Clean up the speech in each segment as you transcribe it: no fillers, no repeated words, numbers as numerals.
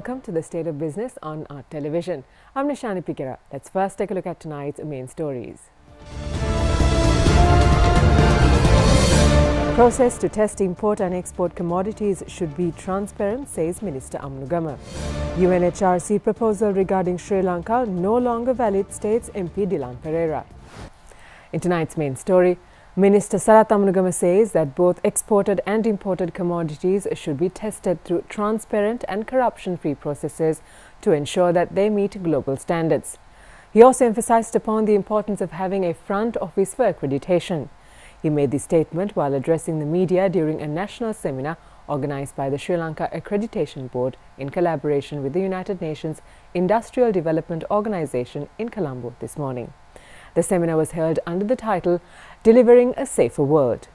Welcome to the State of Business on Art Television. I'm Nishani Pikera. Let's first take a look at tonight's main stories. Process to test import and export commodities should be transparent, says Minister Amanugama. UNHRC proposal regarding Sri Lanka no longer valid, states MP Dilan Pereira. In tonight's main story, Minister Sarath Amanugama says that both exported and imported commodities should be tested through transparent and corruption-free processes to ensure that they meet global standards. He also emphasized upon the importance of having a front office for accreditation. He made this statement while addressing the media during a national seminar organized by the Sri Lanka Accreditation Board in collaboration with the United Nations Industrial Development Organization in Colombo this morning. The seminar was held under the title, Delivering a Safer World.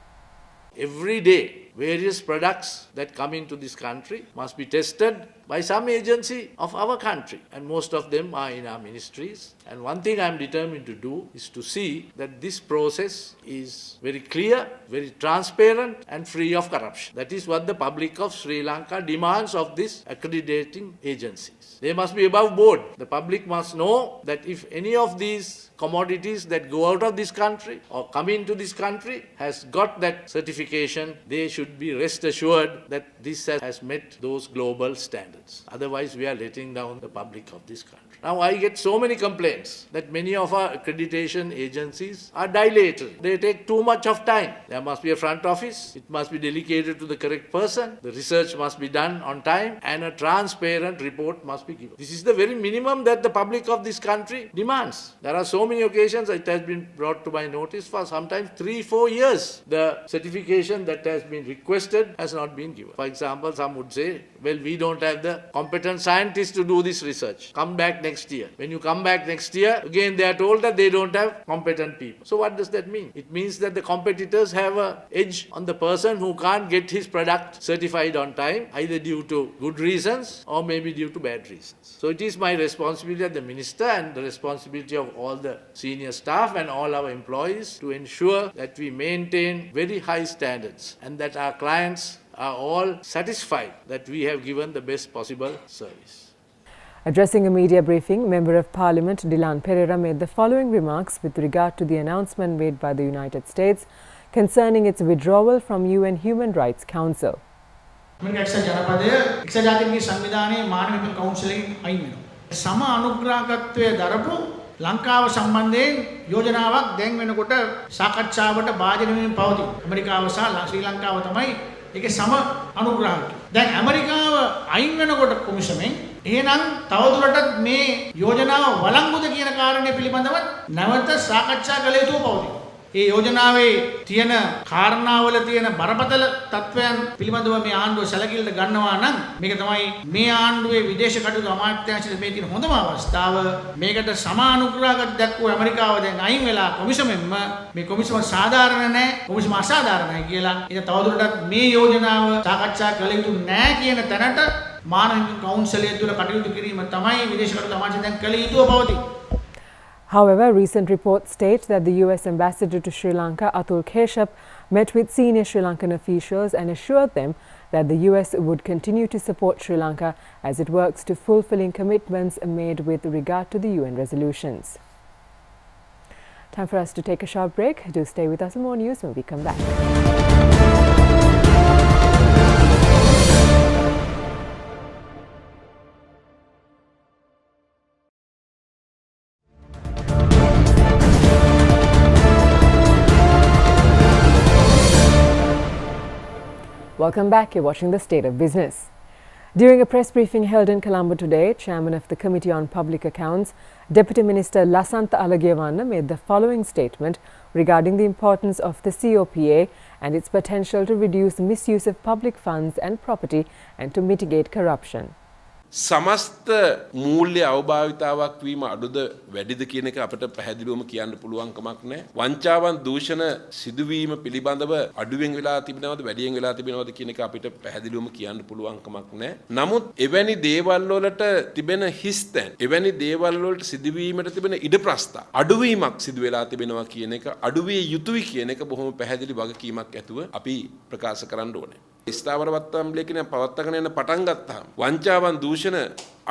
Every day, various products that come into this country must be tested by some agency of our country, and most of them are in our ministries. And one thing I am determined to do is to see that this process is very clear, very transparent and free of corruption. That is what the public of Sri Lanka demands of these accrediting agencies. They must be above board. The public must know that if any of these commodities that go out of this country or come into this country has got that certification, they should be rest assured that this has met those global standards. Otherwise, we are letting down the public of this country. Now, I get so many complaints that many of our accreditation agencies are dilated. They take too much of time. There must be a front office. It must be delegated to the correct person. The research must be done on time, and a transparent report must be given. This is the very minimum that the public of this country demands. There are so many occasions it has been brought to my notice for sometimes 3-4 years. The certification that has been requested has not been given. For example, some would say, well, we don't have the competent scientists to do this research. Come back next year. When you come back next year, again they are told that they don't have competent people. So what does that mean? It means that the competitors have an edge on the person who can't get his product certified on time, either due to good reasons or maybe due to bad reasons. So it is my responsibility as the minister and the responsibility of all the senior staff and all our employees to ensure that we maintain very high standards and that our clients are all satisfied that we have given the best possible service. Addressing a media briefing, Member of Parliament Dilan Pereira made the following remarks with regard to the announcement made by the United States concerning its withdrawal from UN Human Rights Council. ලංකාව සම්බන්ධයෙන් යෝජනාවක් දැන් වෙනකොට සාකච්ඡාවට භාජනය වෙමින් පවතී. ඇමරිකාව සහ ශ්‍රී ලංකාව තමයි ඒකේ සම අනුග්‍රාහක. දැන් ඇමරිකාව අයින් වෙනකොට කොමිෂමෙන් එහෙනම් තවදුරටත් මේ යෝජනාව වළංගුද කියන කාරණය පිළිබඳව නැවත සාකච්ඡා කළ යුතුව පවතී. මේ යෝජනාවේ තියෙන කාරණාවල තියෙන බරපතල තත්වයන් පිළිබඳව මේ ආණ්ඩුව සැලකිල්ලට ගන්නවා නම් මේක තමයි මේ ආණ්ඩුවේ විදේශ කටයුතු අමාත්‍යාංශයේ මේ තියෙන හොඳම අවස්ථාව. මේකට සමානුග්‍රහකට දක්වපු ඇමරිකාව දැන් අයින් වෙලා කොමිෂමෙන්ම මේ කොමිෂම සාධාරණ නැහැ, කොමිෂම අසාධාරණයි කියලා. ඒක තවදුරටත් මේ යෝජනාව සාකච්ඡා කළ යුතු නැහැ කියන තැනට මානව කවුන්සිලය තුළ කටයුතු කිරීම තමයි විදේශ කටයුතු අමාත්‍යාංශයෙන් දැන් කළ යුතුව පවතී. However, recent reports state that the US ambassador to Sri Lanka, Atul Keshap, met with senior Sri Lankan officials and assured them that the US would continue to support Sri Lanka as it works to fulfilling commitments made with regard to the UN resolutions. Time for us to take a short break. Do stay with us for more news when we come back. Welcome back. You're watching The State of Business. During a press briefing held in Colombo today, Chairman of the Committee on Public Accounts, Deputy Minister Lasantha Alagiyawanna made the following statement regarding the importance of the COPA and its potential to reduce misuse of public funds and property and to mitigate corruption. සමස්ත මූල්‍ය අවභාවිතාවක් වීම අඩුද වැඩිද කියන එක අපිට පැහැදිලිවම කියන්න පුළුවන් කමක් නැහැ. වංචාවන් දූෂණ සිදුවීම පිළිබඳව අඩුවෙන් වෙලා තිබෙනවද වැඩියෙන් වෙලා තිබෙනවද කියන එක අපිට පැහැදිලිවම කියන්න පුළුවන් කමක් නැහැ. නමුත් එවැනි දේවල් වලට තිබෙන හිස්තැන්, එවැනි දේවල් වලට සිදුවීමට තිබෙන ඉඩ ප්‍රස්ථා අඩුවීමක් සිදු වෙලා තිබෙනවා කියන එක, අඩුවිය යුතුයි කියන එක බොහොම පැහැදිලි වගකීමක් ඇතුව අපි ප්‍රකාශ කරන්න ඕනේ. ස්ථාවර වත්තාම්බලේ කියන පවත්තගෙන යන පටන් ගත්තාම වංචාවන් දූෂණ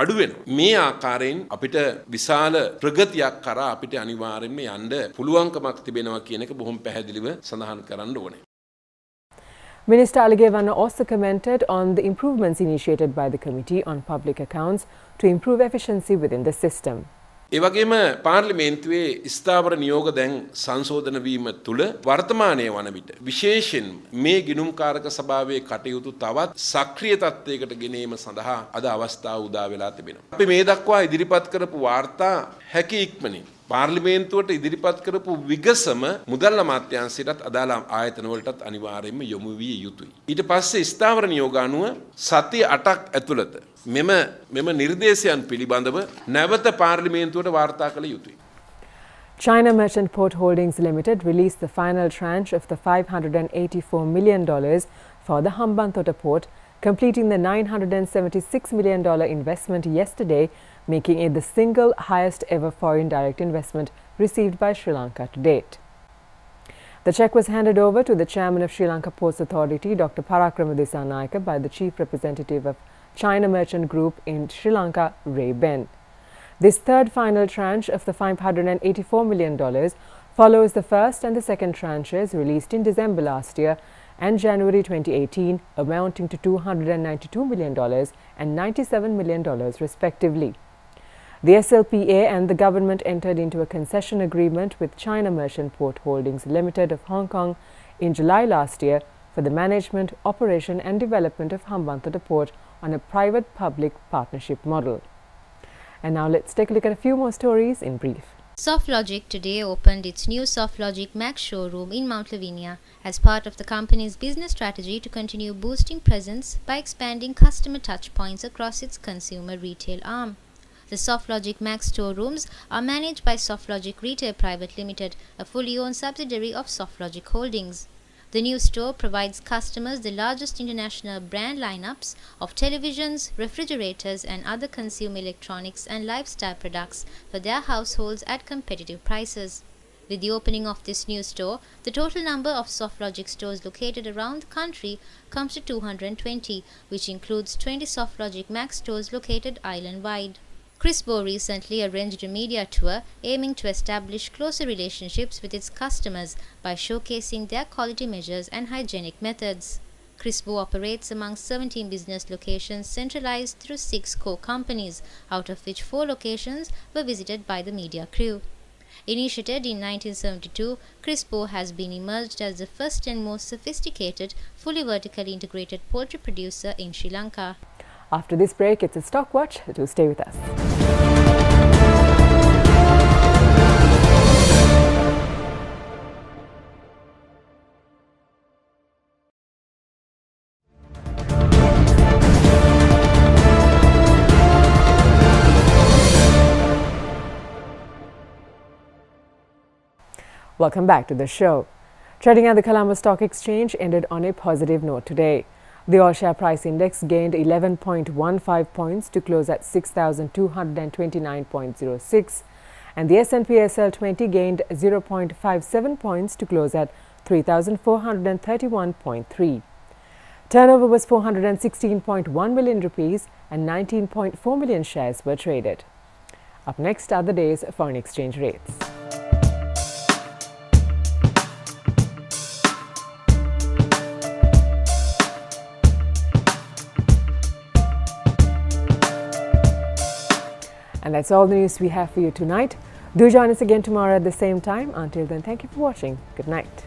අඩු වෙනවා. මේ ආකාරයෙන් අපිට විශාල ප්‍රගතියක් කරා අපිට අනිවාර්යෙන්ම යන්න පුළුවන්කමක් තිබෙනවා කියන එක බොහොම පැහැදිලිව සඳහන් කරන්න ඕනේ. Minister Aligevanna also commented on the improvements initiated by the Committee on Public Accounts to improve efficiency within the system. ඒ වගේම පාර්ලිමේන්තුවේ ස්ථාවර නියෝග දැන් සංශෝධන වීම තුළ වර්තමානයේ වන විට විශේෂයෙන් මේ ගිණුම්කාරක සභාවේ කටයුතු තවත් සක්‍රිය තත්ත්වයකට ගෙනීම සඳහා අද අවස්ථාව උදා වෙලා තිබෙනවා. අපි මේ දක්වා ඉදිරිපත් කරපු වාර්තා හැකි ඉක්මනින් පාර්ලිමේන්තුවට ඉදිරිපත් කරපු විගසම මුදල් අමාත්‍යාංශයටත් අදාළ ආයතන වලටත් අනිවාර්යයෙන්ම යොමු විය යුතුයි. ඊට පස්සේ ස්ථාවර නියෝග අනුව සති 8ක් ඇතුළත මෙම නිර්දේශයන් පිළිබඳව නැවත පාර්ලිමේන්තුවට වාර්තා කළ යුතුයි. China Merchant Port Holdings Limited released the final tranche of the $584 million for the Hambantota port, completing the $976 million investment yesterday, making it the single highest ever foreign direct investment received by Sri Lanka to date. The cheque was handed over to the chairman of Sri Lanka Ports Authority, Dr. Parakrama Dissanayake, by the chief representative of China Merchant Group in Sri Lanka, Ray Ben. This third final tranche of the $584 million follows the first and the second tranches released in December last year and January 2018, amounting to $292 million and $97 million respectively. The SLPA and the government entered into a concession agreement with China Merchant Port Holdings Limited of Hong Kong in July last year for the management, operation and development of Hambantota Port on a private-public partnership model. And now let's take a look at a few more stories in brief. SoftLogic today opened its new SoftLogic Max showroom in Mount Lavinia as part of the company's business strategy to continue boosting presence by expanding customer touchpoints across its consumer retail arm. The SoftLogic Max showrooms are managed by SoftLogic Retail Private Limited, a fully owned subsidiary of SoftLogic Holdings. The new store provides customers the largest international brand lineups of televisions, refrigerators and other consumer electronics and lifestyle products for their households at competitive prices. With the opening of this new store, the total number of SoftLogic stores located around the country comes to 220, which includes 20 SoftLogic Max stores located island-wide. Crispo recently arranged a media tour aiming to establish closer relationships with its customers by showcasing their quality measures and hygienic methods. Crispo operates among 17 business locations centralized through 6 core companies, out of which 4 locations were visited by the media crew. Initiated in 1972, Crispo has been emerged as the first and most sophisticated, fully vertically integrated poultry producer in Sri Lanka. After this break, it's a Stock Watch. Do stay with us. Welcome back to the show. Trading at the Colombo Stock Exchange ended on a positive note today. The all-share price index gained 11.15 points to close at 6,229.06, and the S&P SL 20 gained 0.57 points to close at 3,431.3. Turnover was 416.1 million rupees and 19.4 million shares were traded. Up next are the day's foreign exchange rates. And that's all the news we have for you tonight. Do join us again tomorrow at the same time. Until then, thank you for watching. Good night.